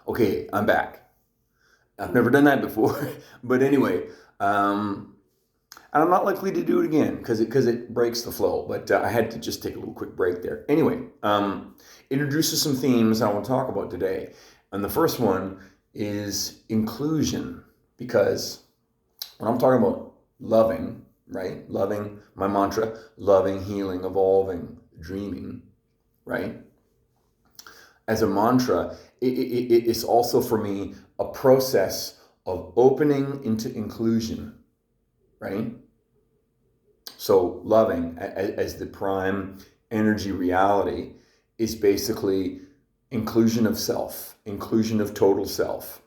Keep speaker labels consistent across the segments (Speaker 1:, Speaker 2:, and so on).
Speaker 1: Okay, I'm back. I've never done that before. But anyway, and I'm not likely to do it again because it breaks the flow. But I had to just take a little quick break there. Anyway, introduces some themes I want to talk about today. And the first one is inclusion. Because when I'm talking about loving, right? Loving, my mantra, loving, healing, evolving, dreaming, right? As a mantra, it's also for me a process of opening into inclusion, right? So loving as the prime energy reality is basically inclusion of self, inclusion of total self.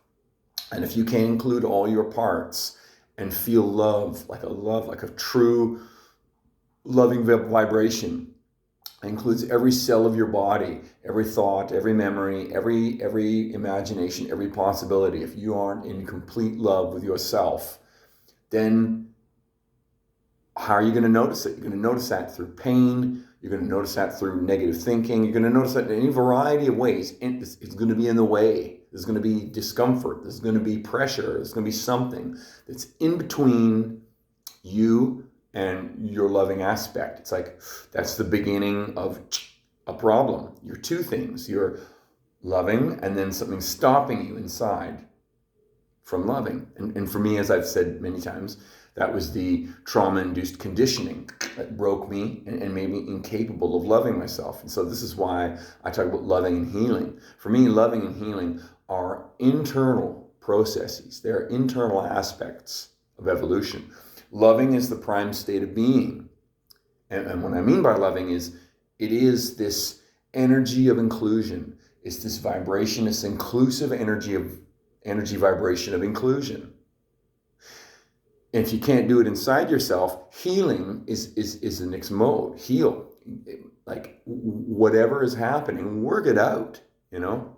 Speaker 1: And if you can include all your parts and feel love, like a true loving vibration, includes every cell of your body, every thought, every memory, every imagination, every possibility. If you aren't in complete love with yourself, then how are you going to notice it? You're going to notice that through pain. You're going to notice that through negative thinking. You're going to notice that in any variety of ways. It's going to be in the way. There's going to be discomfort. There's going to be pressure. There's going to be something that's in between you and your loving aspect. It's like that's the beginning of a problem. You're two things. You're loving and then something stopping you inside from loving. And for me, as I've said many times, that was the trauma-induced conditioning that broke me and made me incapable of loving myself. And so this is why I talk about loving and healing. For me, loving and healing are internal processes. They're internal aspects of evolution. Loving is the prime state of being. And what I mean by loving is it is this energy of inclusion. It's this vibration, this inclusive energy vibration of inclusion. And if you can't do it inside yourself, healing is the next mode. Heal. Like whatever is happening, work it out, you know?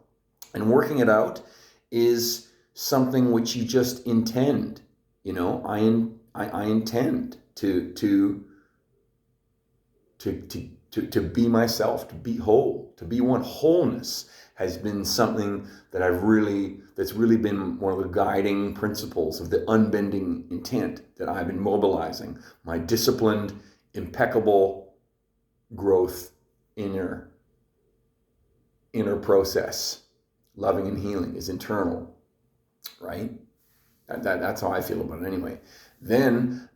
Speaker 1: And working it out is something which you just intend. You know, I intend to be myself, to be whole, to be one. Wholeness has been something that that's really been one of the guiding principles of the unbending intent that I've been mobilizing. My disciplined, impeccable growth inner process. Loving and healing is internal, right? That's how I feel about it anyway. Then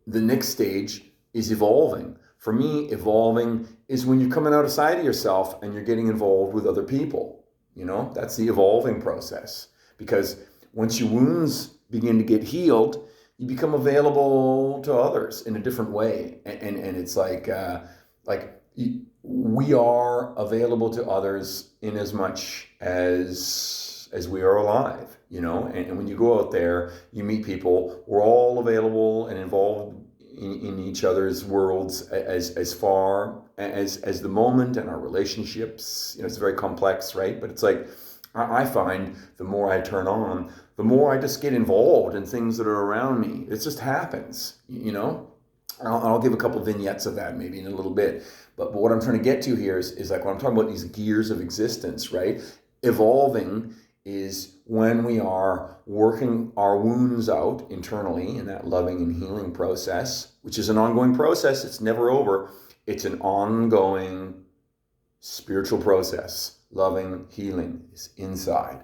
Speaker 1: the next stage is evolving. For me, evolving is when you're coming outside of yourself and you're getting involved with other people. You know, that's the evolving process. Because once your wounds begin to get healed, you become available to others in a different way. And it's like we are available to others in as much as we are alive, you know. And when you go out there, you meet people. We're all available and involved in each other's worlds as far as the moment and our relationships. You know, it's very complex, right? But it's like I find the more I turn on, the more I just get involved in things that are around me. It just happens, you know. I'll give a couple of vignettes of that maybe in a little bit. But what I'm trying to get to here is like when I'm talking about these gears of existence, right? Evolving is when we are working our wounds out internally in that loving and healing process, which is an ongoing process. It's never over. It's an ongoing spiritual process. Loving, healing is inside.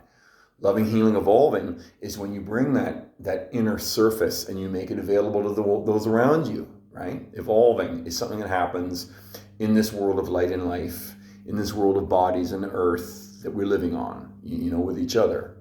Speaker 1: Loving, healing, evolving is when you bring that inner surface and you make it available to those around you, right? Evolving is something that happens in this world of light and life, in this world of bodies and earth that we're living on, you know, with each other.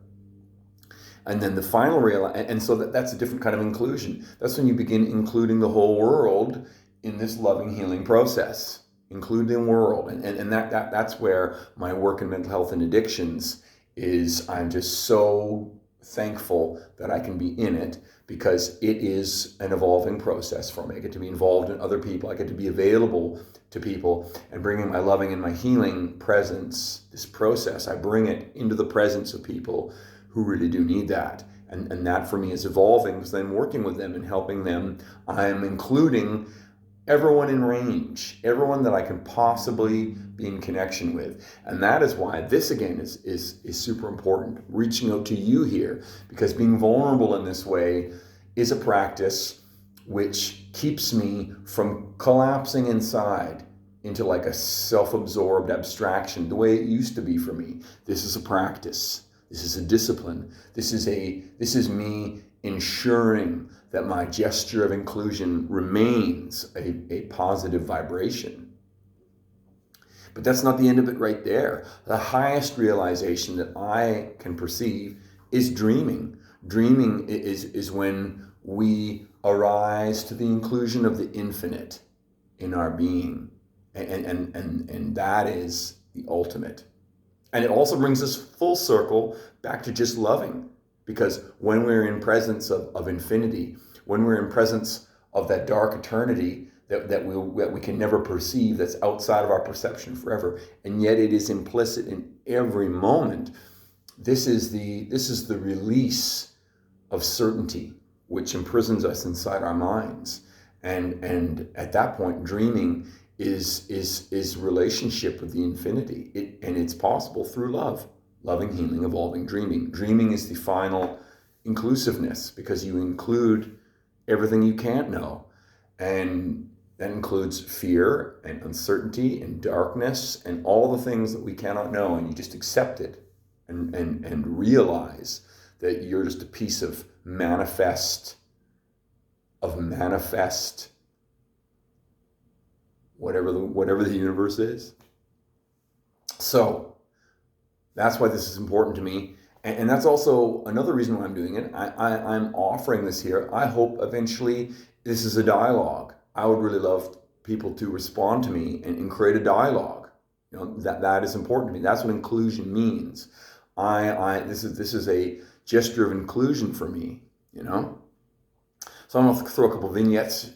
Speaker 1: And then the final and so that's a different kind of inclusion. That's when you begin including the whole world in this loving healing process. Include the world. And that's where my work in mental health and addictions is. I'm just so thankful that I can be in it because it is an evolving process for me. I get to be involved in other people. I get to be available to people and bringing my loving and my healing presence, this process, I bring it into the presence of people who really do need that. And that for me is evolving because I'm working with them and helping them. I'm including everyone in range, everyone that I can possibly be in connection with. And that is why this again is super important. Reaching out to you here, because being vulnerable in this way is a practice which keeps me from collapsing inside into like a self-absorbed abstraction the way it used to be for me. This is a practice. This is a discipline. This is me ensuring that my gesture of inclusion remains a positive vibration. But that's not the end of it right there. The highest realization that I can perceive is dreaming. Dreaming is when we arise to the inclusion of the infinite in our being. And that is the ultimate. And it also brings us full circle back to just loving. Because when we're in presence of infinity, when we're in presence of that dark eternity that we can never perceive, that's outside of our perception forever, and yet it is implicit in every moment, this is the release of certainty, which imprisons us inside our minds. And at that point, dreaming is relationship with the infinity. And it's possible through love. Loving, healing, evolving, dreaming. Dreaming is the final inclusiveness, because you include everything you can't know. And that includes fear and uncertainty and darkness and all the things that we cannot know. And you just accept it and realize that you're just a piece of manifest, whatever the universe is. So that's why this is important to me. And that's also another reason why I'm doing it. I'm offering this here. I hope eventually this is a dialogue. I would really love people to respond to me and create a dialogue. You know, that is important to me. That's what inclusion means. This is a gesture of inclusion for me, you know? So I'm going to throw a couple vignettes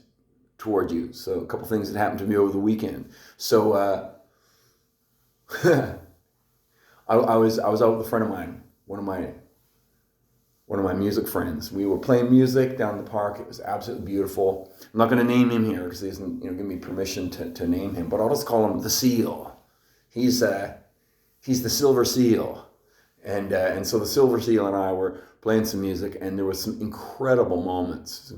Speaker 1: toward you. So a couple things that happened to me over the weekend. So I was out with a friend of mine, one of my music friends. We were playing music down in the park. It was absolutely beautiful. I'm not going to name him here because he doesn't give me permission to name him, but I'll just call him the Seal. He's the Silver Seal. And so the Silver Seal and I were playing some music, and there was some incredible moments.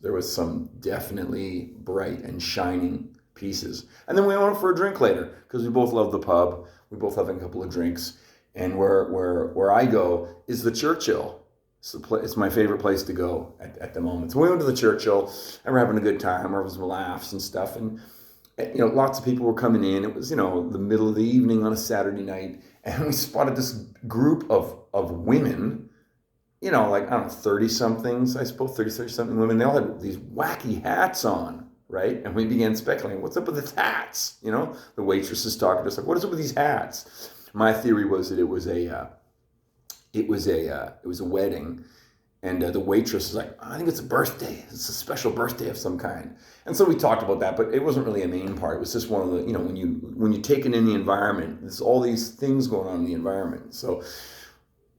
Speaker 1: There was some definitely bright and shining pieces. And then we went for a drink later because we both love the pub. We both having a couple of drinks. And where I go is the Churchill. It's my favorite place to go at the moment. So we went to the Churchill, and we're having a good time. We're having some laughs and stuff. And lots of people were coming in. It was, the middle of the evening on a Saturday night. And we spotted this group of women, 30-somethings, I suppose, 30-something women. They all had these wacky hats on, right? And we began speculating, what's up with these hats? The waitresses talking to us, like, what is up with these hats? My theory was that it was a wedding. And the waitress was like, I think it's a birthday. It's a special birthday of some kind. And so we talked about that, but it wasn't really a main part. It was just one of the, when you take it in the environment, there's all these things going on in the environment. So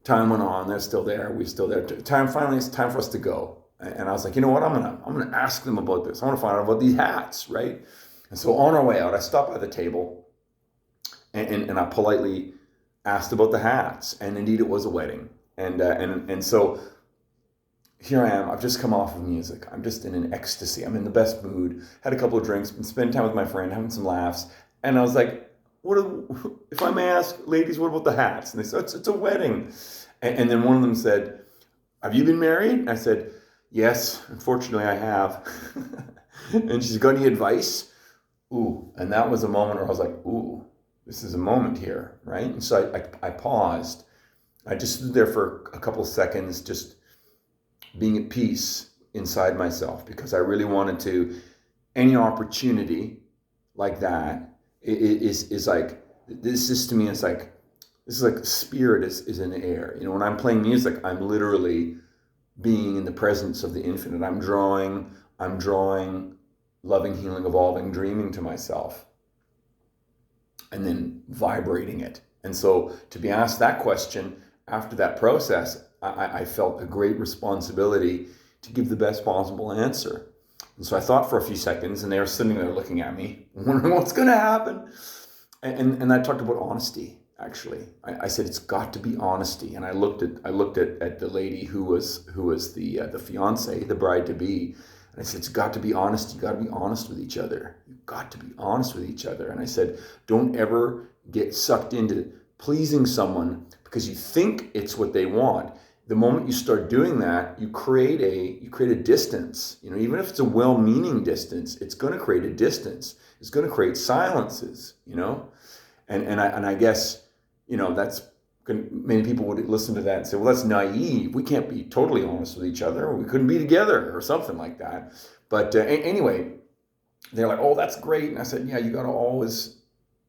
Speaker 1: time went on. They're still there. We're still there. Finally, it's time for us to go. And I was like, you know what? I'm gonna ask them about this. I want to find out about these hats, right? And so on our way out, I stopped by the table, and I politely asked about the hats. And indeed, it was a wedding. And so here I am. I've just come off of music. I'm just in an ecstasy. I'm in the best mood. Had a couple of drinks, been spending time with my friend, having some laughs. And I was like, if I may ask, ladies, what about the hats? And they said, it's a wedding. And then one of them said, have you been married? And I said, yes, unfortunately I have. And she said, got any advice? Ooh. And that was a moment where I was like, ooh, this is a moment here, right? And so I paused. I just stood there for a couple of seconds, just being at peace inside myself, because I really wanted to, any opportunity like that is like, this is to me, this is like spirit is in the air. When I'm playing music, I'm literally being in the presence of the infinite. I'm drawing loving, healing, evolving, dreaming to myself, and then vibrating it. And so to be asked that question after that process, I felt a great responsibility to give the best possible answer. And so I thought for a few seconds, and they were sitting there looking at me, wondering what's going to happen. And I talked about honesty. Actually, I said it's got to be honesty, and I looked at the lady who was the fiance, the bride to be, and I said it's got to be honest. You got to be honest with each other. You've got to be honest with each other. And I said, don't ever get sucked into pleasing someone because you think it's what they want. The moment you start doing that, you create a distance. Even if it's a well-meaning distance, it's going to create a distance. It's going to create silences. And I guess that's many people would listen to that and say, well, that's naive. We can't be totally honest with each other. We couldn't be together or something like that. But anyway, they're like, oh, that's great. And I said, yeah, you got to always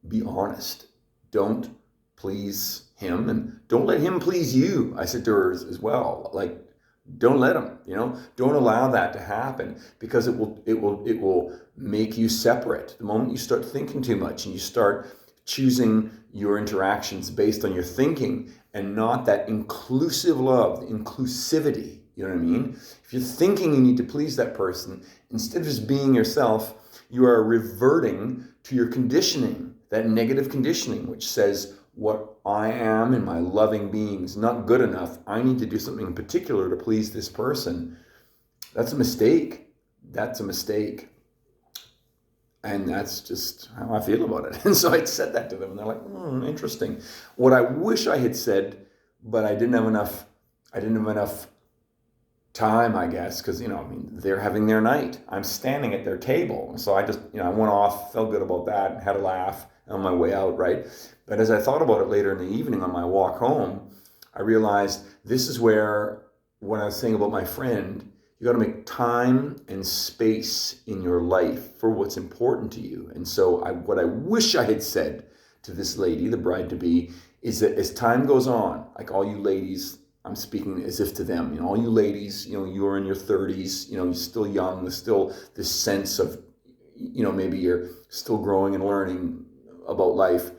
Speaker 1: be honest. Don't please him and don't let him please you. I said to her as well, like, don't let him, don't allow that to happen because it will make you separate. The moment you start thinking too much and you start choosing your interactions based on your thinking and not that inclusive love, the inclusivity, you know what I mean? If you're thinking you need to please that person, instead of just being yourself, you are reverting to your conditioning, that negative conditioning, which says, what I am in my loving being is not good enough. I need to do something in particular to please this person. That's a mistake. That's a mistake. And that's just how I feel about it. And so I said that to them, and they're like, interesting. What I wish I had said, but I didn't have enough time, I guess, because, they're having their night. I'm standing at their table. So I just, I went off, felt good about that, and had a laugh on my way out, right? But as I thought about it later in the evening on my walk home, I realized this is where, when I was saying about my friend, you got to make time and space in your life for what's important to you. And so what I wish I had said to this lady, the bride to be, is that as time goes on, like all you ladies, I'm speaking as if to them, all you ladies, you're in your 30s, you're still young, there's still this sense of, maybe you're still growing and learning about life.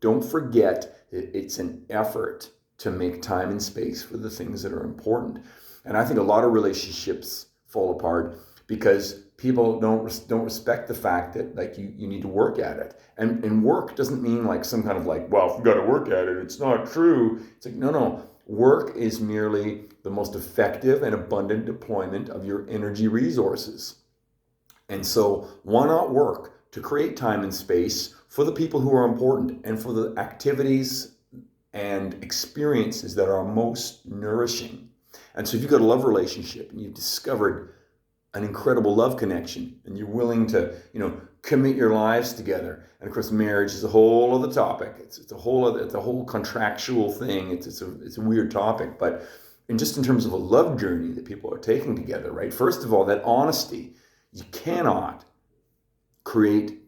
Speaker 1: Don't forget that it's an effort to make time and space for the things that are important. And I think a lot of relationships fall apart because people don't respect the fact that, like, you need to work at it. And work doesn't mean like some kind of like, well, if you got to work at it, it's not true. It's like, no. Work is merely the most effective and abundant deployment of your energy resources. And so why not work to create time and space for the people who are important and for the activities and experiences that are most nourishing. And so if you've got a love relationship and you've discovered an incredible love connection and you're willing to, commit your lives together. And of course, marriage is a whole other topic. It's a whole contractual thing. It's a weird topic, but in terms of a love journey that people are taking together, right? First of all, that honesty. You cannot create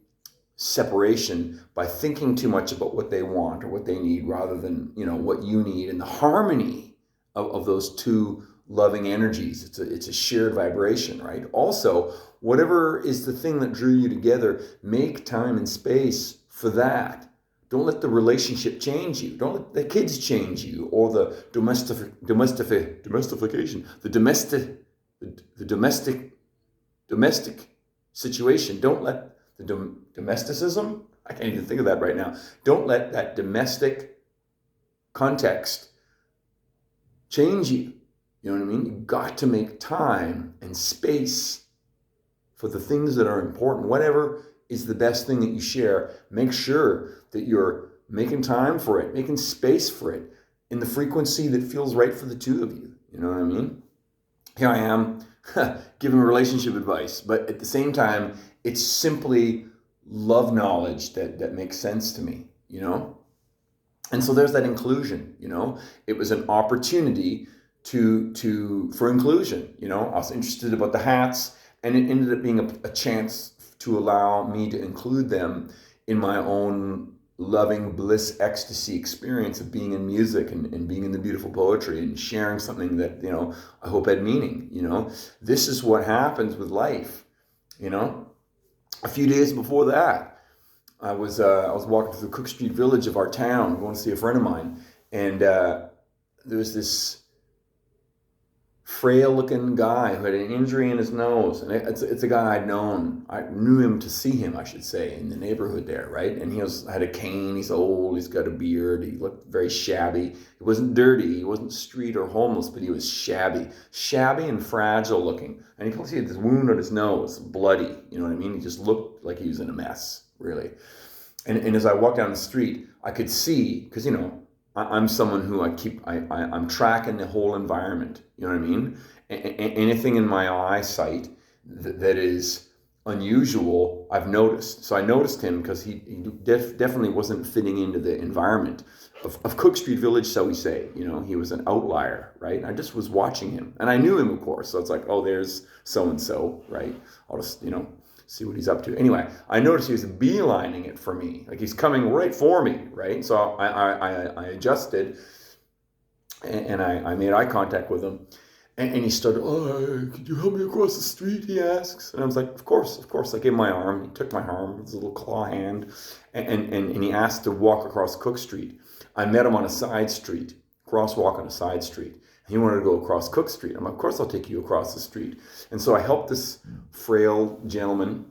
Speaker 1: separation by thinking too much about what they want or what they need rather than, what you need, and the harmony of those two loving energies. It's a shared vibration, right? Also, whatever is the thing that drew you together, make time and space for that. Don't let the relationship change you. Don't let the kids change you, or the domestic situation. Don't let the domesticism, I can't even think of that right now. Don't let that domestic context change you. You know what I mean? You've got to make time and space for the things that are important. Whatever is the best thing that you share, make sure that you're making time for it, making space for it in the frequency that feels right for the two of you. You know what I mean? Here I am giving relationship advice, but at the same time, it's simply love knowledge that makes sense to me, And so there's that inclusion, It was an opportunity for inclusion, I was interested about the hats, and it ended up being a chance to allow me to include them in my own loving bliss ecstasy experience of being in music and being in the beautiful poetry and sharing something that, I hope had meaning, This is what happens with life, A few days before that, I was walking through the Cook Street Village of our town, going to see a friend of mine, and there was this frail-looking guy who had an injury in his nose, and it's a guy I'd known. I knew him to see him, I should say, in the neighborhood there, right? And had a cane. He's old. He's got a beard. He looked very shabby. He wasn't dirty. He wasn't street or homeless, but he was shabby and fragile looking. And you can see this wound on his nose, bloody. You know what I mean? He just looked like he was in a mess, really. And as I walked down the street, I could see, because I'm someone who I'm tracking the whole environment. You know what I mean? Anything in my eyesight that is unusual, I've noticed. So I noticed him because he definitely wasn't fitting into the environment of Cook Street Village, shall we say. He was an outlier, right? I just was watching him. And I knew him, of course. So it's like, oh, there's so-and-so, right? I'll just, see what he's up to. Anyway, I noticed he was beelining it for me. Like he's coming right for me, right? So I adjusted and I made eye contact with him. And he started, oh, could you help me across the street, he asks. And I was like, of course. I gave him my arm. He took my arm with his little claw hand. And he asked to walk across Cook Street. I met him on a side street, crosswalk on a side street. He wanted to go across Cook Street. I'm like, of course I'll take you across the street. And so I helped this frail gentleman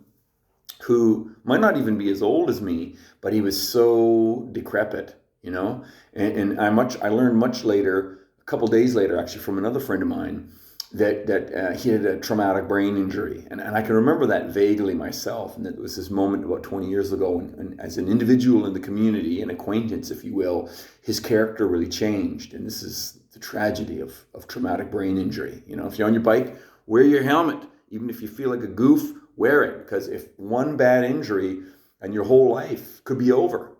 Speaker 1: who might not even be as old as me, but he was so decrepit, And I learned much later, a couple days later, actually, from another friend of mine, that he had a traumatic brain injury. And I can remember that vaguely myself. And it was this moment about 20 years ago. And as an individual in the community, an acquaintance, if you will, his character really changed. And this is the tragedy of traumatic brain injury. If you're on your bike, wear your helmet. Even if you feel like a goof, wear it. Because if one bad injury and your whole life could be over.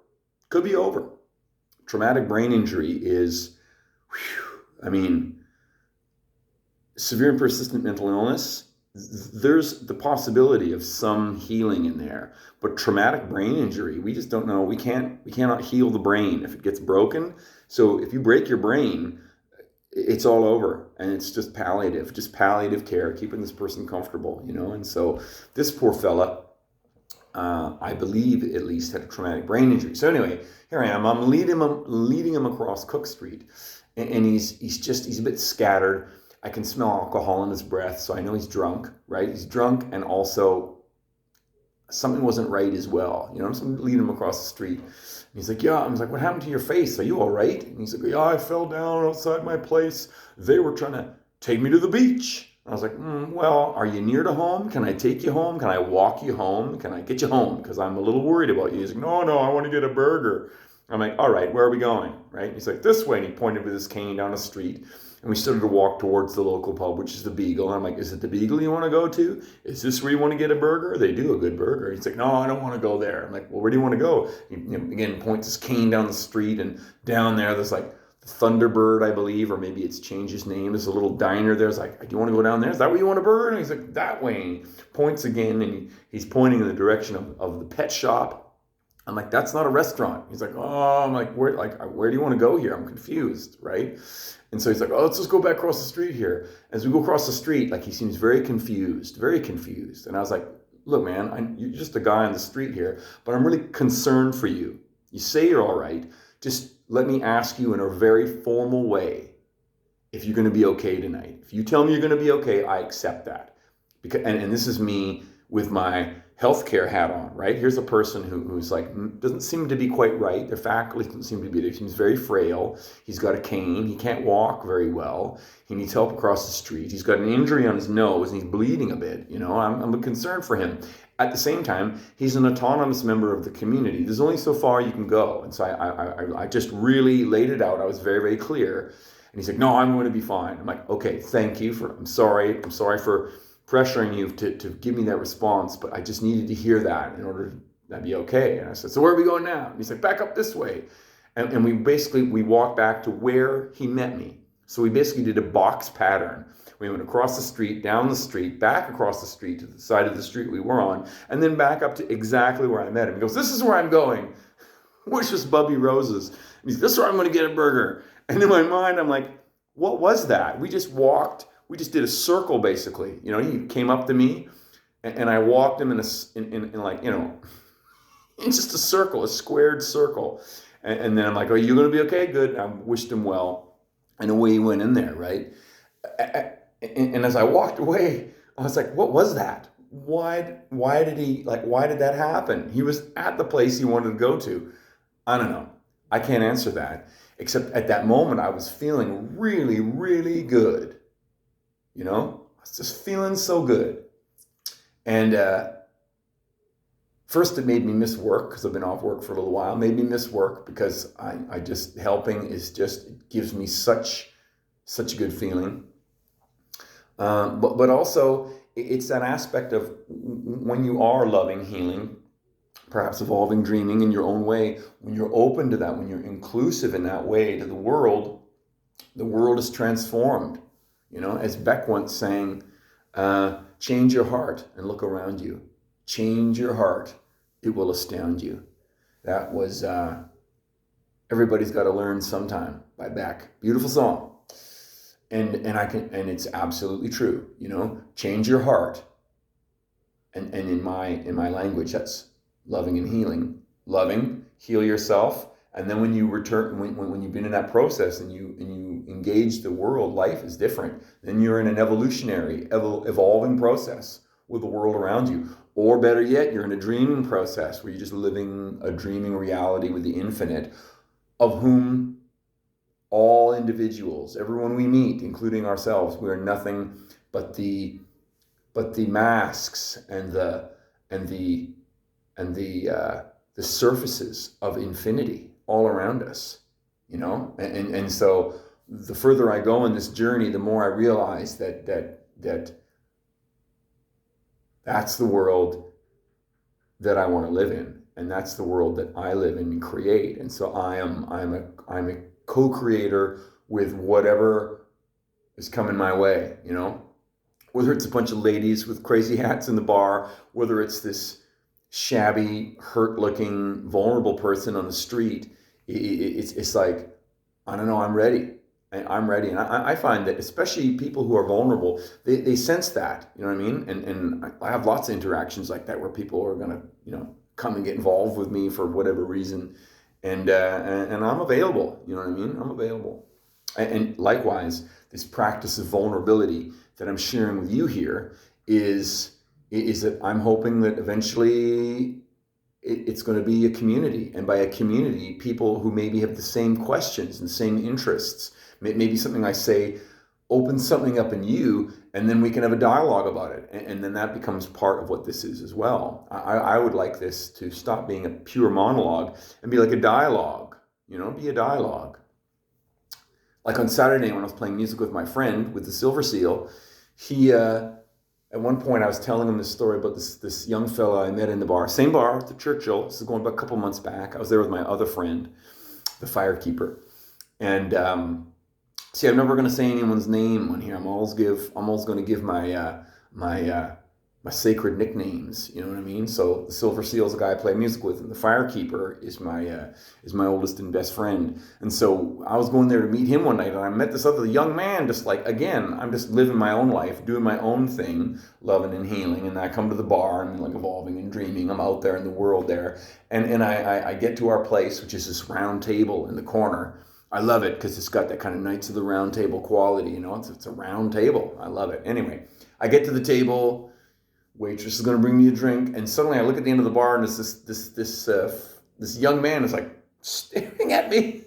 Speaker 1: Traumatic brain injury is, severe and persistent mental illness, there's the possibility of some healing in there. But traumatic brain injury, we just don't know. We cannot heal the brain if it gets broken. So if you break your brain, it's all over. And it's just palliative care, keeping this person comfortable, And so this poor fella, I believe at least, had a traumatic brain injury. So anyway, here I am. I'm leading him across Cook Street. And he's a bit scattered. I can smell alcohol in his breath, so I know he's drunk, right? He's drunk, and also something wasn't right as well. I'm just leading him across the street. And he's like, yeah. I was like, what happened to your face? Are you all right? And he's like, yeah, I fell down outside my place. They were trying to take me to the beach. And I was like, well, are you near to home? Can I take you home? Can I walk you home? Can I get you home? Because I'm a little worried about you. He's like, no, I want to get a burger. I'm like, all right, where are we going? Right? And he's like, this way. And he pointed with his cane down the street. And we started to walk towards the local pub, which is the Beagle. And I'm like, is it the Beagle you want to go to? Is this where you want to get a burger? They do a good burger. He's like, no, I don't want to go there. I'm like, well, where do you want to go? He again points his cane down the street, and down there's like Thunderbird, I believe, or maybe it's changed his name. There's a little diner there. It's like, do you want to go down there? Is that where you want a burger? And he's like, that way. And he points again, and he's pointing in the direction of the pet shop. I'm like, that's not a restaurant. He's like, oh, I'm like, where do you want to go here? I'm confused, right? And so he's like, oh, let's just go back across the street here. As we go across the street, he seems very confused. And I was like, look, man, you're just a guy on the street here, but I'm really concerned for you. You say you're all right. Just let me ask you in a very formal way if you're going to be okay tonight. If you tell me you're going to be okay, I accept that. And this is me with my healthcare hat on, right? Here's a person who's like, doesn't seem to be quite right. Their faculty doesn't seem to be there. He seems very frail. He's got a cane. He can't walk very well. He needs help across the street. He's got an injury on his nose and he's bleeding a bit. I'm concerned for him. At the same time, he's an autonomous member of the community. There's only so far you can go. And so I just really laid it out. I was very, very clear. And he's like, no, I'm going to be fine. I'm like, okay, thank you. I'm sorry for pressuring you to give me that response, but I just needed to hear that in order to be okay. And I said, so where are we going now? And he's like, back up this way. And we walked back to where he met me. So we basically did a box pattern. We went across the street, down the street, back across the street to the side of the street we were on, and then back up to exactly where I met him. He goes, this is where I'm going, which was Bubby Rose's. And he's like, this is where I'm going to get a burger. And in my mind, I'm like, what was that? We just walked. We just did a circle, basically. He came up to me, and I walked him in just a circle, a squared circle. And then I'm like, oh, you going to be okay? Good. And I wished him well. And away he went in there, right? And as I walked away, I was like, what was that? Why did that happen? He was at the place he wanted to go to. I don't know. I can't answer that. Except at that moment, I was feeling really, really good. I was just feeling so good. And first, it made me miss work because I've been off work for a little while. Made me miss work because I just helping it gives me such a good feeling. But also it's that aspect of when you are loving, healing, perhaps evolving, dreaming in your own way. When you're open to that, when you're inclusive in that way to the world is transformed. As Beck once sang, change your heart and look around you. Change your heart, it will astound you. That was Everybody's Got to Learn Sometime by Beck. Beautiful song. And it's absolutely true. Change your heart. And in my language, that's loving and healing. Loving, heal yourself, and then when you return, when you've been in that process and you engage the world, life is different. Then you're in an evolutionary, evolving process with the world around you. Or better yet, you're in a dreaming process where you're just living a dreaming reality with the infinite, of whom all individuals, everyone we meet, including ourselves, we are nothing but the masks and the surfaces of infinity all around us, and so the further I go in this journey, the more I realize that that's the world that I want to live in, and that's the world that I live in and create. And so I'm a co-creator with whatever is coming my way, whether it's a bunch of ladies with crazy hats in the bar, whether it's this shabby, hurt-looking, vulnerable person on the street. It's like, I don't know, I'm ready. I'm ready. And I find that especially people who are vulnerable, they sense that, you know what I mean? And I have lots of interactions like that where people are going to, come and get involved with me for whatever reason. And I'm available, you know what I mean? I'm available. And likewise, this practice of vulnerability that I'm sharing with you here is that I'm hoping that eventually it's going to be a community. And by a community, people who maybe have the same questions and same interests. Maybe something I say opens something up in you, and then we can have a dialogue about it. And then that becomes part of what this is as well. I would like this to stop being a pure monologue and be like a dialogue, be a dialogue. Like on Saturday when I was playing music with my friend with the Silver Seal, he, at one point I was telling him this story about this young fella I met in the bar, same bar, the Churchill. This is going back a couple months back. I was there with my other friend, the firekeeper. And see, I'm never going to say anyone's name on here. I'm always going to give my sacred nicknames. You know what I mean? So the Silver Seal is the guy I play music with, and the firekeeper is my oldest and best friend. And so I was going there to meet him one night, and I met this other young man. Just like, again, I'm just living my own life, doing my own thing, loving and healing. And I come to the bar and like evolving and dreaming. I'm out there in the world there, and I get to our place, which is this round table in the corner. I love it because it's got that kind of Knights of the Round Table quality, It's a round table. I love it. Anyway, I get to the table. Waitress is going to bring me a drink, and suddenly I look at the end of the bar, and it's this young man is like staring at me,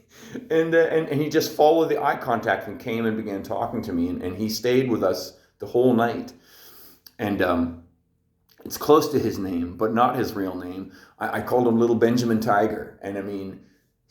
Speaker 1: and he just followed the eye contact and came and began talking to me, and he stayed with us the whole night, and it's close to his name, but not his real name. I called him Little Benjamin Tiger, and I mean.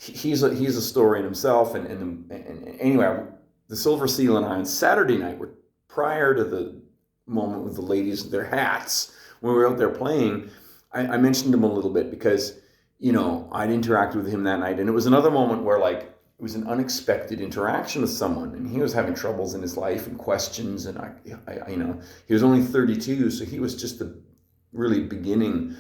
Speaker 1: He's a story in himself, and anyway, the Silver Seal and I on Saturday night were prior to the moment with the ladies with their hats when we were out there playing. I mentioned him a little bit because I'd interacted with him that night, and it was another moment where like it was an unexpected interaction with someone, and he was having troubles in his life and questions, and I he was only 32, so he was just really beginning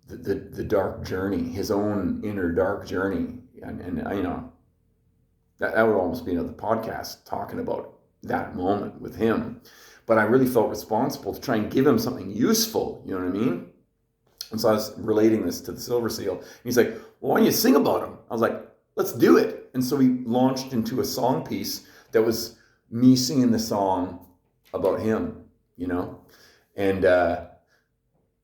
Speaker 1: the dark journey, his own inner dark journey. And that would almost be another podcast talking about that moment with him. But I really felt responsible to try and give him something useful, you know what I mean? And so I was relating this to the Silver Seal. And he's like, well, why don't you sing about him? I was like, let's do it. And so we launched into a song piece that was me singing the song about him, you know? And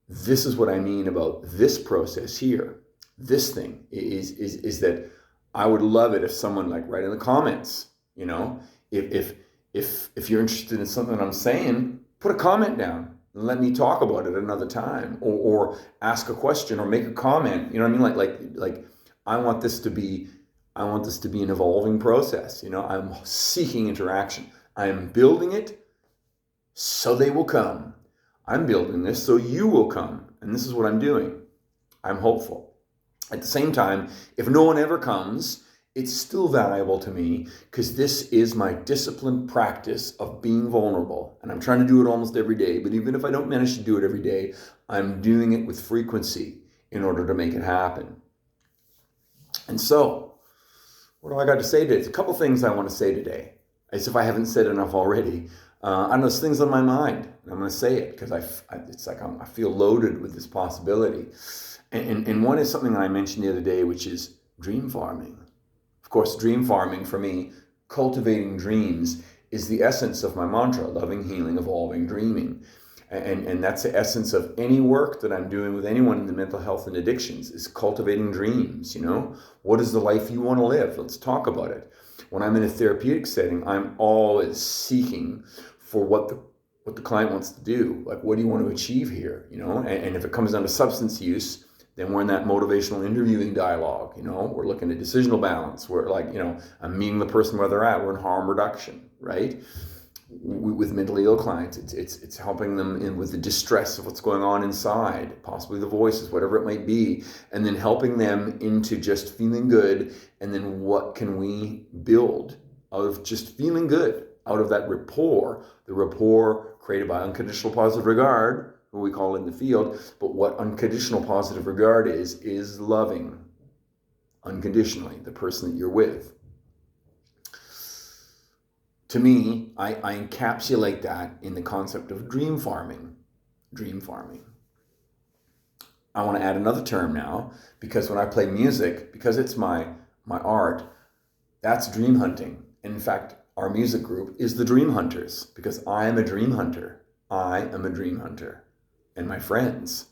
Speaker 1: this is what I mean about this process here. This thing is that I would love it if someone like write in the comments, you know, if you're interested in something I'm saying, put a comment down and let me talk about it another time, or ask a question or make a comment. You know what I mean? Like I want this to be an evolving process. You know, I'm seeking interaction. I'm building it so they will come. I'm building this so you will come. And this is what I'm doing. I'm hopeful. At the same time, if no one ever comes, it's still valuable to me because this is my disciplined practice of being vulnerable. And I'm trying to do it almost every day. But even if I don't manage to do it every day, I'm doing it with frequency in order to make it happen. And so, what do I got to say today? There's a couple things I want to say today, as if I haven't said enough already. I know there's things on my mind, and I'm going to say it because it's like I feel loaded with this possibility. And one is something that I mentioned the other day, which is dream farming. Of course, dream farming for me, cultivating dreams, is the essence of my mantra: loving, healing, evolving, dreaming. And that's the essence of any work that I'm doing with anyone in the mental health and addictions, is cultivating dreams. You know, what is the life you want to live? Let's talk about it. When I'm in a therapeutic setting, I'm always seeking for what the client wants to do. Like, what do you want to achieve here? You know, and if it comes down to substance use, then we're in that motivational interviewing dialogue. You know, we're looking at decisional balance. We're like, you know, I'm meeting the person where they're at. We're in harm reduction, right? With mentally ill clients, it's helping them in with the distress of what's going on inside, possibly the voices, whatever it might be, and then helping them into just feeling good. And then what can we build out of just feeling good, out of that rapport, the rapport created by unconditional positive regard, what we call in the field. But what unconditional positive regard is loving unconditionally the person that you're with. To me, I encapsulate that in the concept of dream farming. Dream farming. I want to add another term now, because when I play music, because it's my art, that's dream hunting. And in fact, our music group is the Dream Hunters, because I am a dream hunter. I am a dream hunter. And my friends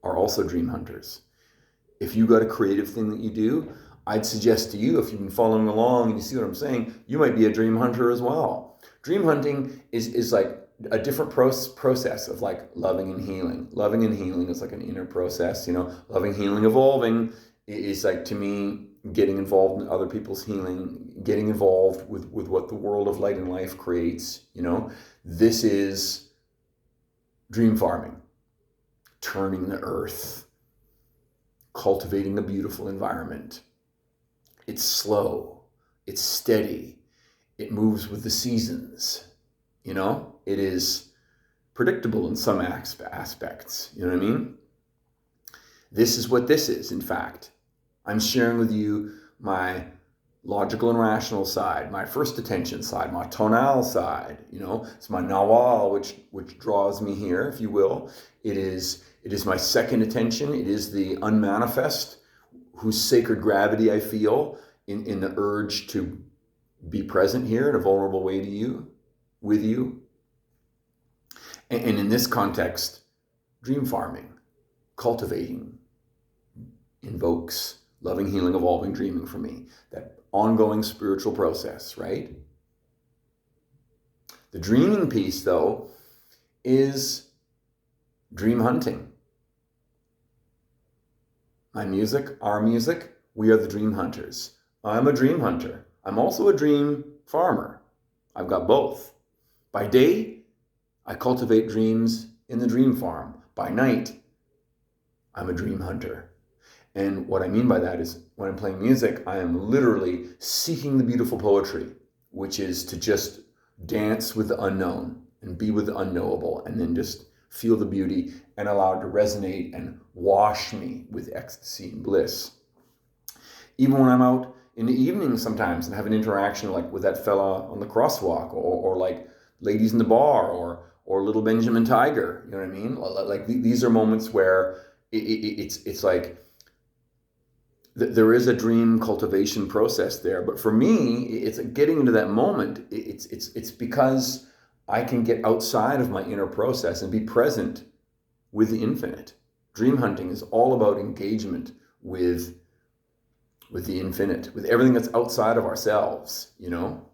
Speaker 1: are also dream hunters. If you got a creative thing that you do, I'd suggest to you, if you've been following along and you see what I'm saying, you might be a dream hunter as well. Dream hunting is like a different process of like loving and healing. Loving and healing is like an inner process, you know. Loving, healing, evolving is like, to me, getting involved in other people's healing, getting involved with what the world of light and life creates, you know. This is dream farming, turning the earth, cultivating a beautiful environment. It's slow, it's steady, it moves with the seasons, you know? It is predictable in some aspects, you know what I mean? This is what this is, in fact. I'm sharing with you my logical and rational side, my first attention side, my tonal side, you know? It's my nawal, which draws me here, if you will. It is my second attention. It is the unmanifest, whose sacred gravity I feel in the urge to be present here in a vulnerable way to you, with you. And in this context, dream farming, cultivating, invokes loving, healing, evolving, dreaming for me. That ongoing spiritual process, right? The dreaming piece, though, is dream hunting. My music, our music, we are the dream hunters. I'm a dream hunter. I'm also a dream farmer. I've got both. By day, I cultivate dreams in the dream farm. By night, I'm a dream hunter. And what I mean by that is, when I'm playing music, I am literally seeking the beautiful poetry, which is to just dance with the unknown and be with the unknowable, and then just feel the beauty and allow it to resonate and wash me with ecstasy and bliss. Even when I'm out in the evening sometimes and have an interaction like with that fella on the crosswalk, or like ladies in the bar, or little Benjamin Tiger, you know what I mean? Like these are moments where it's like there is a dream cultivation process there. But for me, it's getting into that moment. It's because I can get outside of my inner process and be present with the infinite. Dream hunting is all about engagement with the infinite, with everything that's outside of ourselves, you know?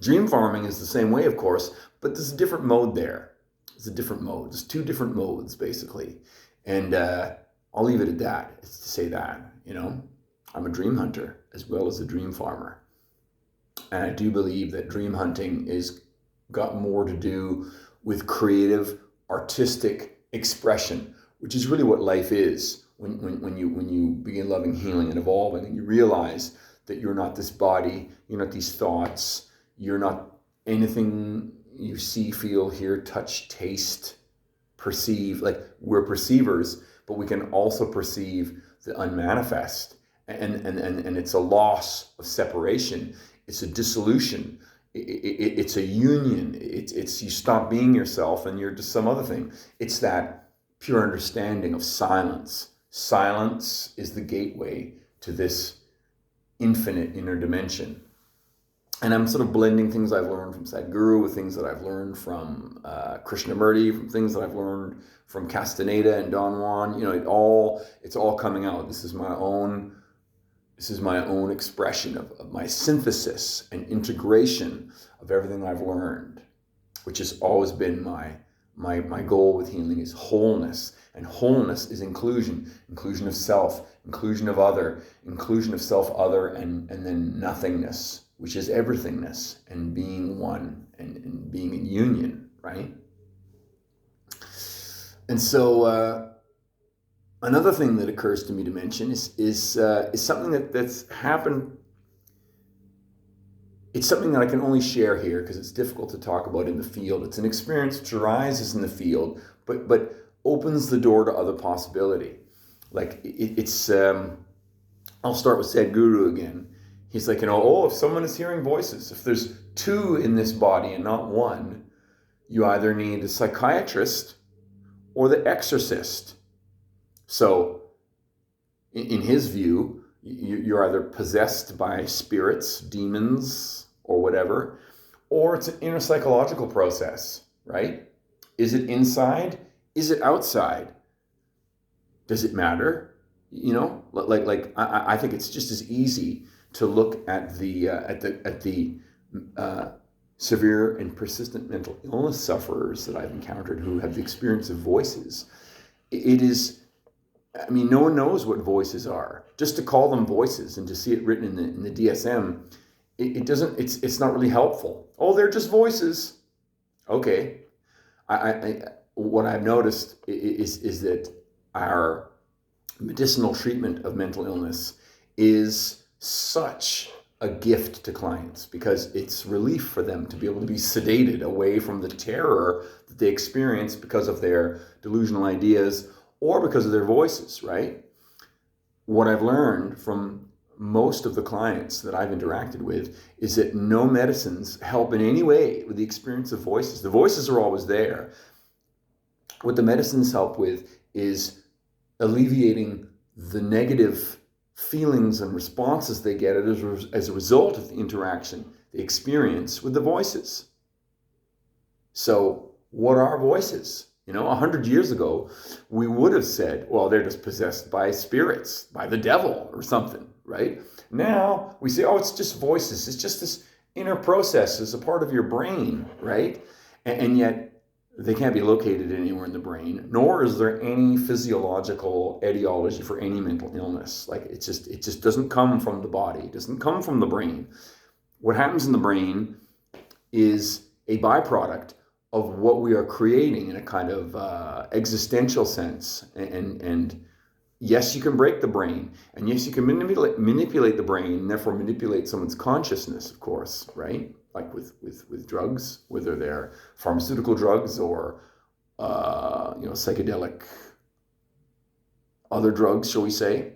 Speaker 1: Dream farming is the same way, of course, but there's a different mode there. There's a different mode. There's two different modes, basically. And I'll leave it at that. It's to say that, you know, I'm a dream hunter as well as a dream farmer. And I do believe that dream hunting is got more to do with creative, artistic expression, which is really what life is when you begin loving, healing, and evolving, and you realize that you're not this body, you're not these thoughts, you're not anything you see, feel, hear, touch, taste, perceive. Like, we're perceivers, but we can also perceive the unmanifest. And it's a loss of separation. It's a dissolution. It's a union. It's you stop being yourself and you're just some other thing. It's that pure understanding of silence. Silence is the gateway to this infinite inner dimension. And I'm sort of blending things I've learned from Sadhguru with things that I've learned from Krishnamurti, from things that I've learned from Castaneda and Don Juan. You know, it's all coming out. This is my own expression of my synthesis and integration of everything I've learned, which has always been my goal with healing, is wholeness. And wholeness is inclusion of self, inclusion of other, inclusion of self-other, and then nothingness, which is everythingness, and being one, and being in union, right? And so another thing that occurs to me to mention is something that's happened. It's something that I can only share here because it's difficult to talk about in the field. It's an experience which arises in the field, but opens the door to other possibility. Like it's I'll start with Sadhguru again. He's like, if someone is hearing voices, if there's two in this body and not one, you either need a psychiatrist or the exorcist. So in his view, you're either possessed by spirits, demons, or whatever, or it's an inner psychological process, right? Is it inside? Is it outside? Does it matter? You know, I think it's just as easy to look at the severe and persistent mental illness sufferers that I've encountered who have the experience of voices. It is, I mean, no one knows what voices are. Just to call them voices and to see it written in the DSM, it's not really helpful. Oh, they're just voices. Okay. What I've noticed is that our medicinal treatment of mental illness is such a gift to clients because it's relief for them to be able to be sedated away from the terror that they experience because of their delusional ideas or because of their voices, right? What I've learned from most of the clients that I've interacted with is that no medicines help in any way with the experience of voices. The voices are always there. What the medicines help with is alleviating the negative feelings and responses they get as a result of the interaction they experience with the voices. So what are voices? 100 years ago, we would have said, well, they're just possessed by spirits, by the devil or something, right? Now we say, oh, it's just voices. It's just this inner process. It's a part of your brain, right? And yet they can't be located anywhere in the brain, nor is there any physiological etiology for any mental illness. Like it just doesn't come from the body. It doesn't come from the brain. What happens in the brain is a byproduct of what we are creating in a kind of existential sense. And yes, you can break the brain. And yes, you can manipulate the brain, and therefore manipulate someone's consciousness, of course, right? Like with drugs, whether they're pharmaceutical drugs or psychedelic other drugs, shall we say.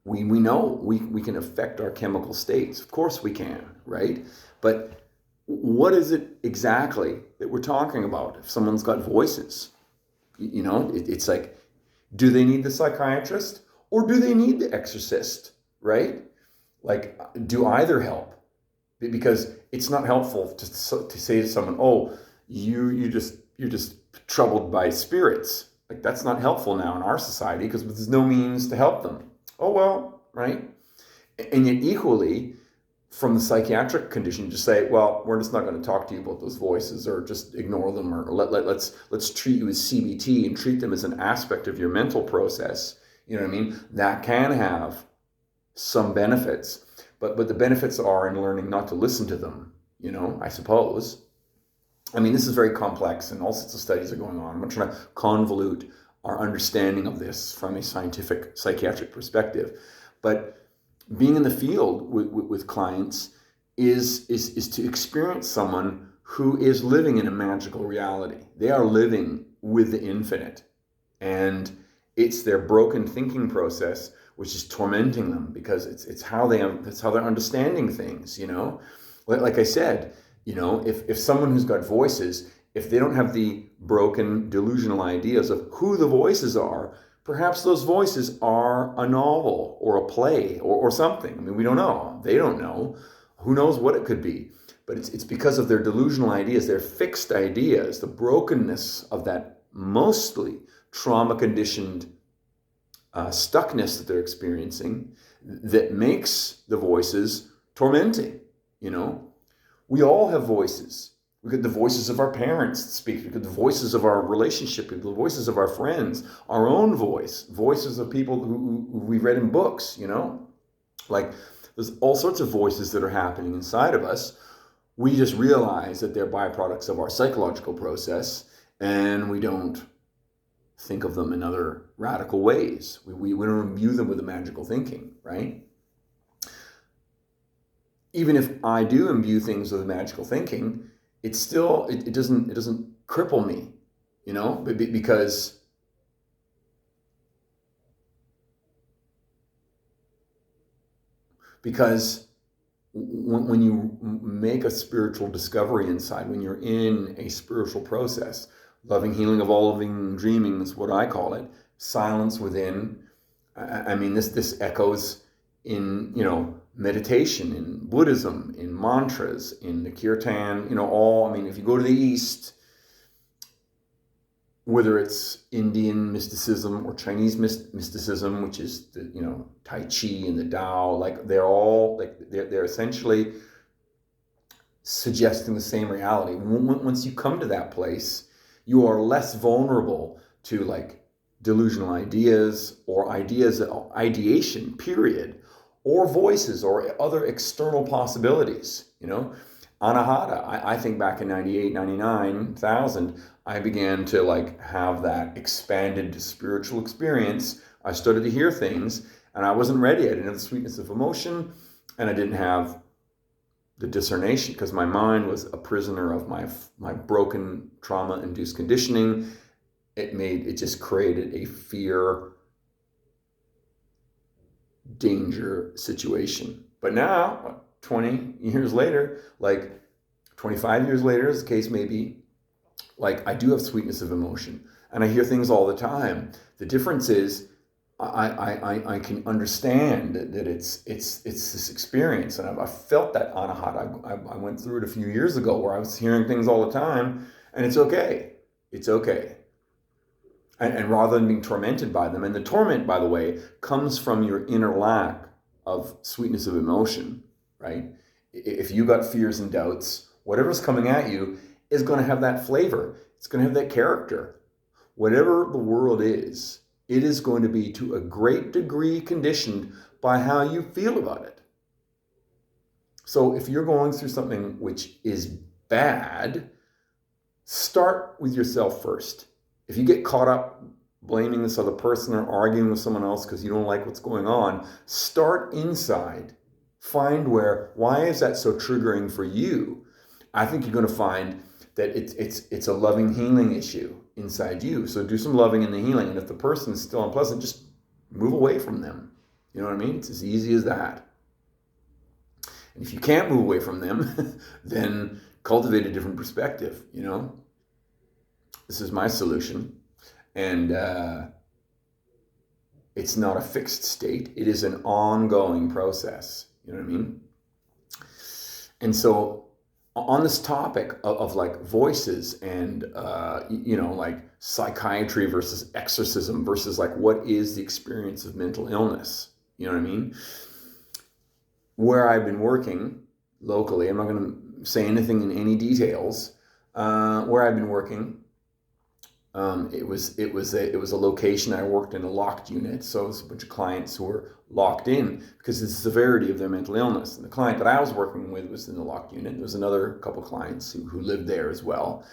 Speaker 1: We know we can affect our chemical states. Of course we can, right? But what is it exactly that we're talking about if someone's got voices? It's like, do they need the psychiatrist or do they need the exorcist, right? Like, do either help? because it's not helpful to say to someone, "Oh, you're just troubled by spirits." Like that's not helpful now in our society because there's no means to help them. Oh well, right? And yet equally, from the psychiatric condition, just say, well, we're just not going to talk to you about those voices, or just ignore them, or let's treat you as CBT and treat them as an aspect of your mental process. You know what I mean? That can have some benefits, but the benefits are in learning not to listen to them. I suppose. I mean, this is very complex, and all sorts of studies are going on. I'm not trying to convolute our understanding of this from a scientific psychiatric perspective, but being in the field with clients is to experience someone who is living in a magical reality. They are living with the infinite, and it's their broken thinking process which is tormenting them, because it's how they're understanding things. Like I said, if someone who's got voices, if they don't have the broken delusional ideas of who the voices are, perhaps those voices are a novel or a play or something. I mean, we don't know. They don't know. Who knows what it could be? But it's because of their delusional ideas, their fixed ideas, the brokenness of that mostly trauma-conditioned stuckness that they're experiencing, that makes the voices tormenting. We all have voices. We get the voices of our parents speak. We get the voices of our relationship, the voices of our friends, our own voice, voices of people who we read in books. Like there's all sorts of voices that are happening inside of us. We just realize that they're byproducts of our psychological process, and we don't think of them in other radical ways. We don't imbue them with a magical thinking, right? Even if I do imbue things with a magical thinking, it still it doesn't cripple me, because when you make a spiritual discovery inside, when you're in a spiritual process, loving, healing, evolving, dreaming is what I call it, silence within. I mean, this echoes in, meditation, in Buddhism, in mantras, in the kirtan, if you go to the East, whether it's Indian mysticism or Chinese mysticism, which is the, Tai Chi and the Tao, like they're essentially suggesting the same reality. Once you come to that place, you are less vulnerable to like delusional ideas or ideation, period, or voices or other external possibilities. Anahata, I think back in 98, 99,000, I began to have that expanded spiritual experience. I started to hear things, and I wasn't ready. I didn't have the sweetness of emotion, and I didn't have the discernation, because my mind was a prisoner of my broken trauma-induced conditioning. It just created a fear, danger situation. But now, 20 years later, 25 years later, as the case may be, I do have sweetness of emotion, and I hear things all the time. The difference is I can understand that it's this experience, and I've felt that anahata. I went through it a few years ago where I was hearing things all the time, and it's okay. It's okay. And rather than being tormented by them, and the torment, by the way, comes from your inner lack of sweetness of emotion, right? If you got fears and doubts, whatever's coming at you is going to have that flavor. It's going to have that character. Whatever the world is, it is going to be to a great degree conditioned by how you feel about it. So if you're going through something which is bad, start with yourself first. If you get caught up blaming this other person or arguing with someone else because you don't like what's going on, start inside. Find why is that so triggering for you? I think you're going to find that it's a loving, healing issue inside you. So do some loving in the healing. And if the person is still unpleasant, just move away from them. You know what I mean? It's as easy as that. And if you can't move away from them, then cultivate a different perspective, This is my solution. And it's not a fixed state. It is an ongoing process. You know what I mean? And so on this topic of like voices and like psychiatry versus exorcism versus like what is the experience of mental illness, you know what I mean? Where I've been working locally, I'm not going to say anything in any details. Where I've been working, it was a location. I worked in a locked unit, so it was a bunch of clients who were locked in because of the severity of their mental illness. And the client that I was working with was in the locked unit. There was another couple clients who lived there as well.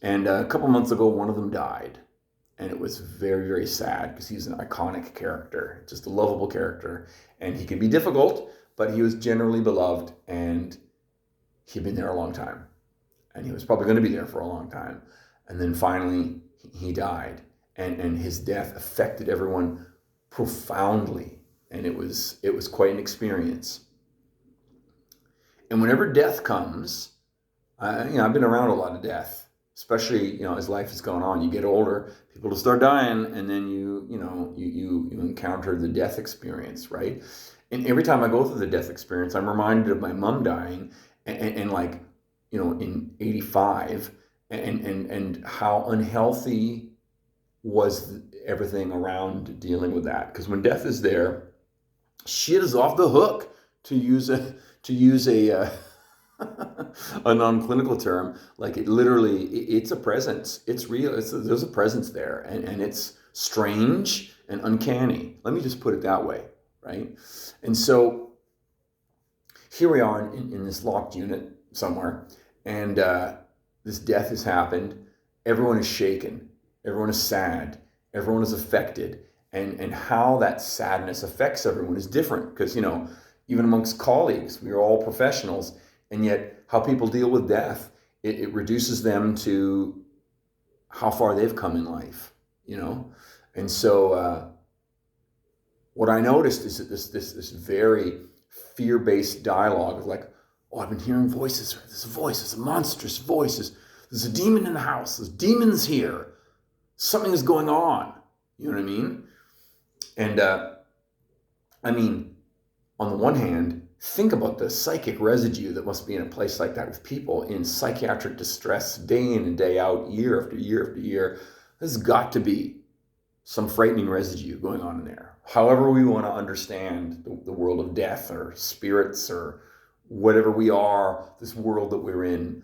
Speaker 1: And a couple months ago, one of them died, and it was very, very sad because he's an iconic character, just a lovable character, and he can be difficult, but he was generally beloved, and he'd been there a long time, and he was probably going to be there for a long time. And then finally, he died, and his death affected everyone profoundly, and it was quite an experience. And whenever death comes, I've been around a lot of death, especially as life has gone on. You get older, people will start dying, and then you encounter the death experience, right? And every time I go through the death experience, I'm reminded of my mom dying, and like in '85. And how unhealthy was everything around dealing with that? Because when death is there, shit is off the hook, to use a a non-clinical term. Like it's a presence. It's real. There's a presence there, and it's strange and uncanny. Let me just put it that way, right? And so here we are in this locked unit somewhere, and this death has happened. Everyone is shaken. Everyone is sad. Everyone is affected. And how that sadness affects everyone is different because, even amongst colleagues, we are all professionals. And yet how people deal with death, it reduces them to how far they've come in life, And so what I noticed is that this very fear-based dialogue of like, oh, I've been hearing voices. There's a voice. There's a monstrous voice. There's a demon in the house. There's demons here. Something is going on. You know what I mean? And on the one hand, think about the psychic residue that must be in a place like that with people in psychiatric distress day in and day out, year after year after year. There's got to be some frightening residue going on in there. However we want to understand the world of death or spirits or whatever we are, this world that we're in,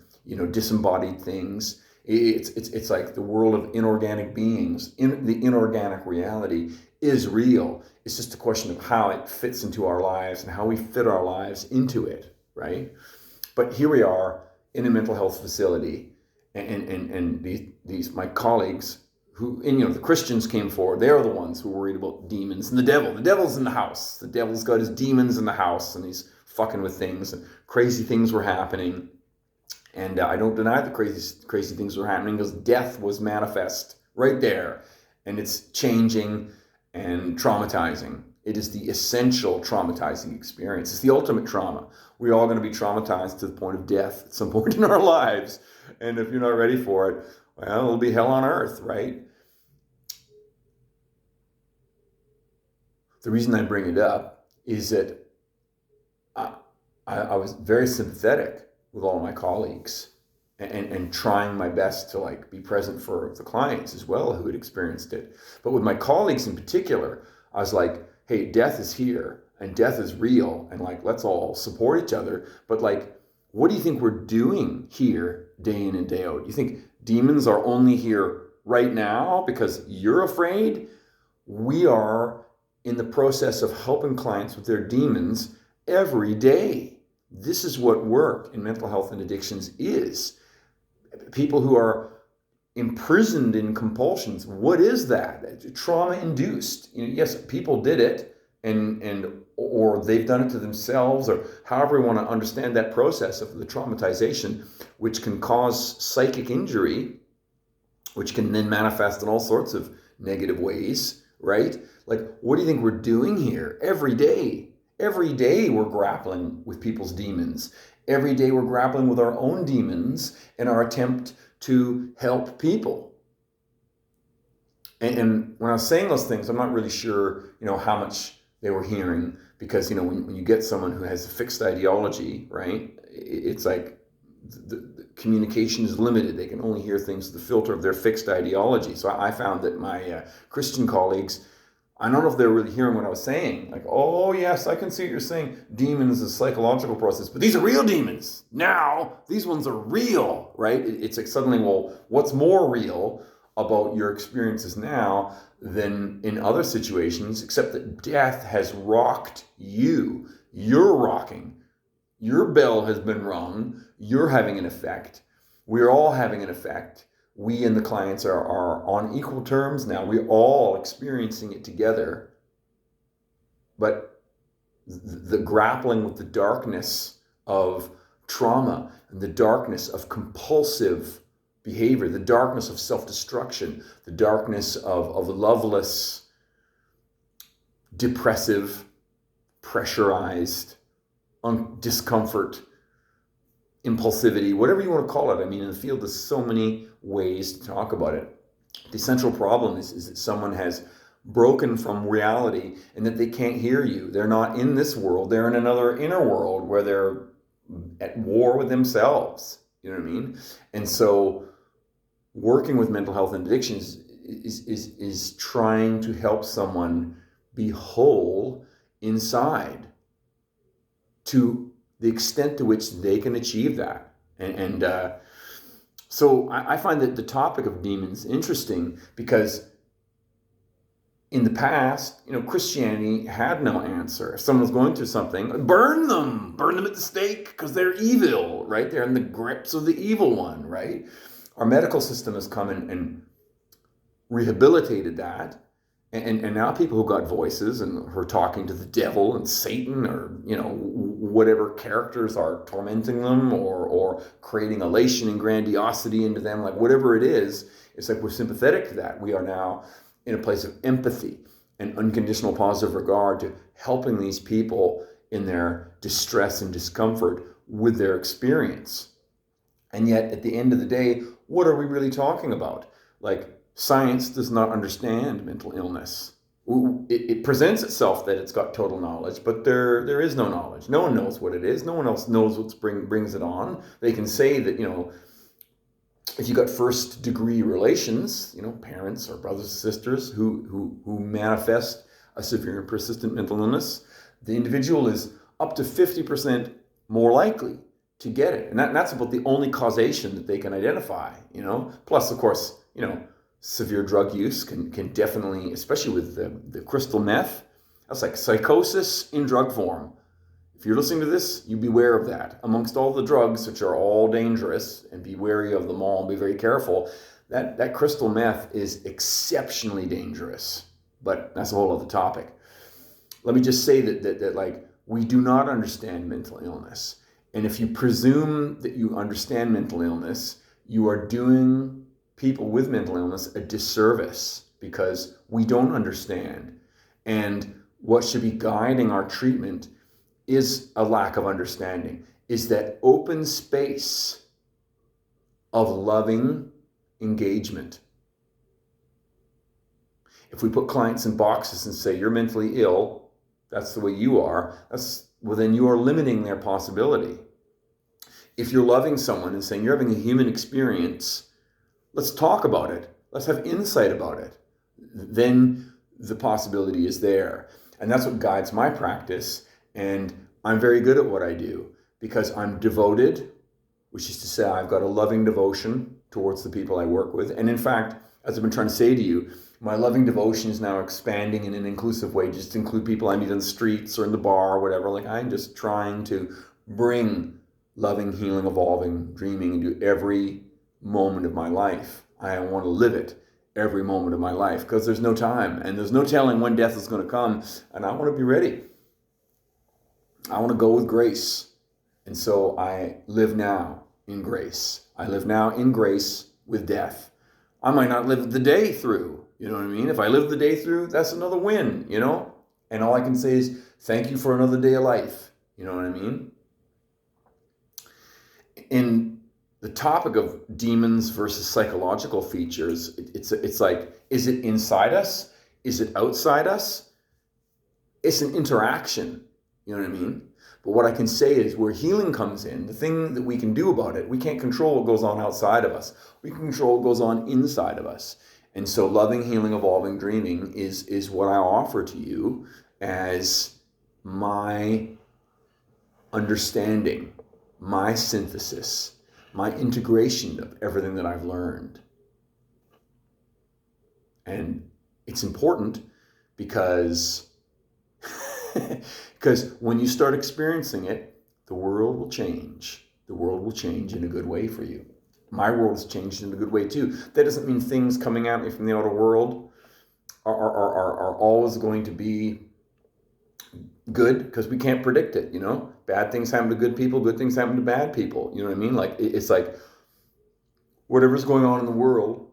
Speaker 1: disembodied things. It's like the world of inorganic beings. The inorganic reality is real. It's just a question of how it fits into our lives and how we fit our lives into it, right? But here we are in a mental health facility, and these my colleagues who, the Christians came forward. They're the ones who were worried about demons and the devil. The devil's in the house. The devil's got his demons in the house, and he's fucking with things, and crazy things were happening. And I don't deny the crazy things were happening because death was manifest right there, and it's changing and traumatizing. It is the essential traumatizing experience. It's the ultimate trauma. We're all going to be traumatized to the point of death at some point in our lives. And if you're not ready for it, well, it'll be hell on earth, right? The reason I bring it up is that I was very sympathetic with all my colleagues and trying my best to like be present for the clients as well who had experienced it. But with my colleagues in particular, I was like, hey, death is here and death is real, and like, let's all support each other. But like, what do you think we're doing here day in and day out? Do you think demons are only here right now because you're afraid? We are in the process of helping clients with their demons every day. This is what work in mental health and addictions is. People who are imprisoned in compulsions. What is that? Trauma-induced. Yes, people did it, or they've done it to themselves, or however we want to understand that process of the traumatization, which can cause psychic injury, which can then manifest in all sorts of negative ways, right? Like, what do you think we're doing here every day? Every day we're grappling with people's demons. Every day we're grappling with our own demons in our attempt to help people. And when I was saying those things, I'm not really sure, how much they were hearing, because, when you get someone who has a fixed ideology, right, it's like the communication is limited. They can only hear things through the filter of their fixed ideology. So I found that my Christian colleagues, I don't know if they're really hearing what I was saying. Like, oh yes, I can see what you're saying. Demons is a psychological process, but these are real demons. Now, these ones are real, right? It's like suddenly, well, what's more real about your experiences now than in other situations, except that death has rocked you. You're rocking. Your bell has been rung. You're having an effect. We're all having an effect. We and the clients are on equal terms now. We're all experiencing it together. But the grappling with the darkness of trauma and the darkness of compulsive behavior, the darkness of self-destruction, the darkness of loveless, depressive, pressurized, discomfort, impulsivity, whatever you want to call it. I mean, in the field, there's so many ways to talk about it. The central problem is that someone has broken from reality and that they can't hear you. They're not in this world. They're in another inner world where they're at war with themselves. You know what I mean? And so working with mental health and addictions is trying to help someone be whole inside to the extent to which they can achieve that. And so I find that the topic of demons interesting because in the past, Christianity had no answer. If someone was going through something, burn them at the stake because they're evil, right? They're in the grips of the evil one, right? Our medical system has come and rehabilitated that. And now people who got voices and who are talking to the devil and Satan or, whatever characters are tormenting them or creating elation and grandiosity into them, like whatever it is, it's like we're sympathetic to that. We are now in a place of empathy and unconditional positive regard to helping these people in their distress and discomfort with their experience. And yet, at the end of the day, what are we really talking about? Like, science does not understand mental illness. It presents itself that it's got total knowledge, but there is no knowledge. No one knows what it is. No one else knows what brings it on. They can say that, if you got first degree relations, parents or brothers and sisters who manifest a severe and persistent mental illness, the individual is up to 50% more likely to get it. And that's about the only causation that they can identify, Plus, of course, severe drug use can definitely, especially with the crystal meth, that's like psychosis in drug form. If you're listening to this, you beware of that. Amongst all the drugs, which are all dangerous, and be wary of them all and be very careful, that crystal meth is exceptionally dangerous. But that's a whole other topic. Let me just say that like, we do not understand mental illness. And if you presume that you understand mental illness, you are doing people with mental illness a disservice because we don't understand. And what should be guiding our treatment is a lack of understanding, is that open space of loving engagement. If we put clients in boxes and say, you're mentally ill, that's the way you are, then you are limiting their possibility. If you're loving someone and saying, you're having a human experience, let's talk about it. Let's have insight about it. Then the possibility is there. And that's what guides my practice. And I'm very good at what I do because I'm devoted, which is to say I've got a loving devotion towards the people I work with. And in fact, as I've been trying to say to you, my loving devotion is now expanding in an inclusive way, just to include people I meet on the streets or in the bar or whatever. Like, I'm just trying to bring loving, healing, evolving, dreaming into every moment of my life. I want to live it every moment of my life because there's no time and there's no telling when death is going to come, and I want to be ready. I want to go with grace. And so I live now in grace. I live now in grace with death. I might not live the day through, you know what I mean? If I live the day through, that's another win, And all I can say is thank you for another day of life, you know what I mean? In the topic of demons versus psychological features, it's like, is it inside us? Is it outside us? It's an interaction. You know what I mean? But what I can say is where healing comes in, the thing that we can do about it, we can't control what goes on outside of us. We can control what goes on inside of us. And so loving, healing, evolving, dreaming is what I offer to you as my understanding, my synthesis, my integration of everything that I've learned. And it's important because when you start experiencing it, the world will change. The world will change in a good way for you. My world has changed in a good way too. That doesn't mean things coming at me from the outer world are always going to be good, because we can't predict it, you know? Bad things happen to good people, good things happen to bad people. You know what I mean? Like, it's like whatever's going on in the world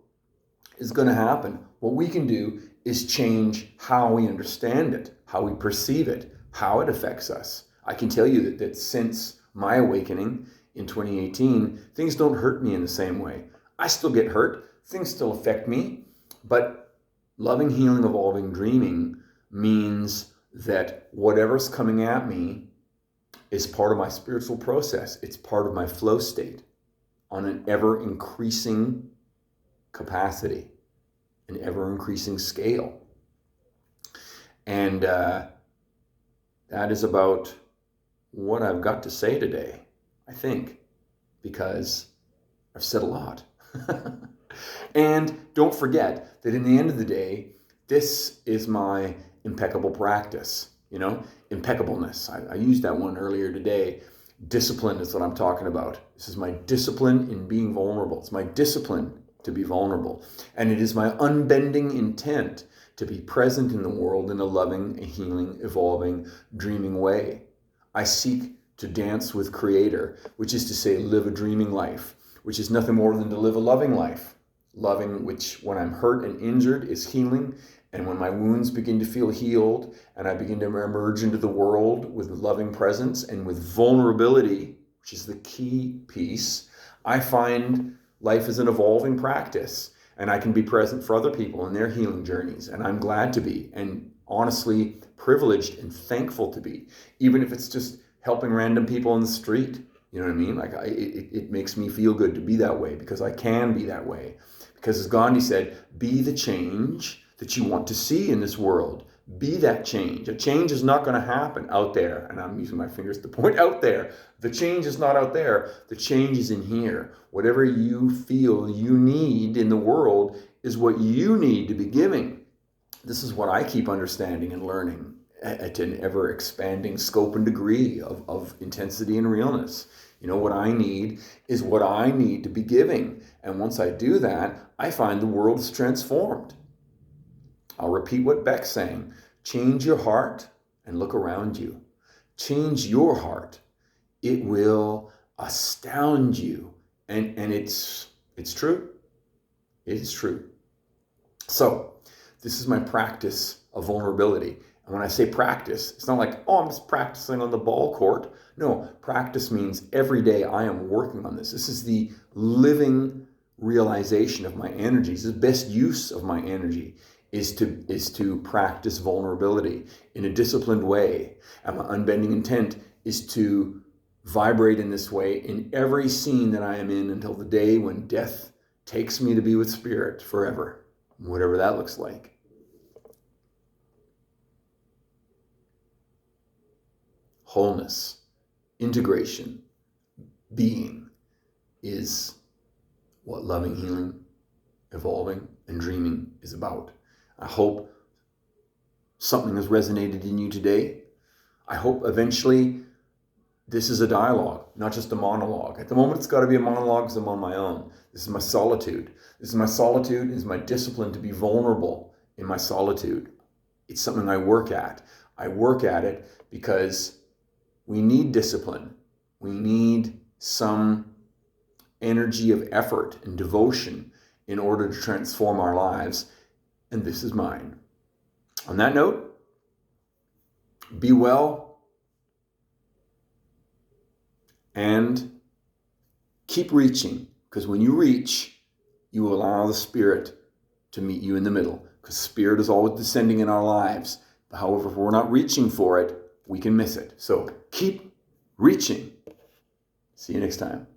Speaker 1: is going to happen. What we can do is change how we understand it, how we perceive it, how it affects us. I can tell you that since my awakening in 2018, things don't hurt me in the same way. I still get hurt. Things still affect me. But loving, healing, evolving, dreaming means that whatever's coming at me is part of my spiritual process. It's part of my flow state on an ever-increasing capacity, an ever-increasing scale. And that is about what I've got to say today, I think, because I've said a lot. And don't forget that in the end of the day, this is my impeccable practice, you know, impeccableness. I used that one earlier today. Discipline is what I'm talking about. This is my discipline in being vulnerable. It's my discipline to be vulnerable. And it is my unbending intent to be present in the world in a loving, a healing, evolving, dreaming way. I seek to dance with Creator, which is to say live a dreaming life, which is nothing more than to live a loving life. Loving, which when I'm hurt and injured is healing. And when my wounds begin to feel healed and I begin to emerge into the world with loving presence and with vulnerability, which is the key piece, I find life is an evolving practice, and I can be present for other people in their healing journeys. And I'm glad to be, and honestly privileged and thankful to be, even if it's just helping random people in the street. You know what I mean? Like it makes me feel good to be that way, because I can be that way. Because as Gandhi said, be the change that you want to see in this world. Be that change. A change is not going to happen out there. And I'm using my fingers to point out there. The change is not out there. The change is in here. Whatever you feel you need in the world is what you need to be giving. This is what I keep understanding and learning at an ever expanding scope and degree of intensity and realness. You know, what I need is what I need to be giving. And once I do that, I find the world is transformed. I'll repeat what Beck's saying. Change your heart and look around you. Change your heart. It will astound you. And it's true. It is true. So this is my practice of vulnerability. And when I say practice, it's not like, oh, I'm just practicing on the ball court. No, practice means every day I am working on this. This is the living realization of my energies. The best use of my energy is to practice vulnerability in a disciplined way. And my unbending intent is to vibrate in this way in every scene that I am in until the day when death takes me to be with Spirit forever, whatever that looks like. Wholeness, integration, being is what loving, healing, evolving, and dreaming is about. I hope something has resonated in you today. I hope eventually this is a dialogue, not just a monologue. At the moment, it's got to be a monologue because I'm on my own. This is my solitude. This is my solitude. It is my discipline to be vulnerable in my solitude. It's something I work at. I work at it because we need discipline. We need some energy of effort and devotion in order to transform our lives. And this is mine. On that note, be well and keep reaching, because when you reach, you will allow the Spirit to meet you in the middle, because Spirit is always descending in our lives. However, if we're not reaching for it, we can miss it. So keep reaching. See you next time.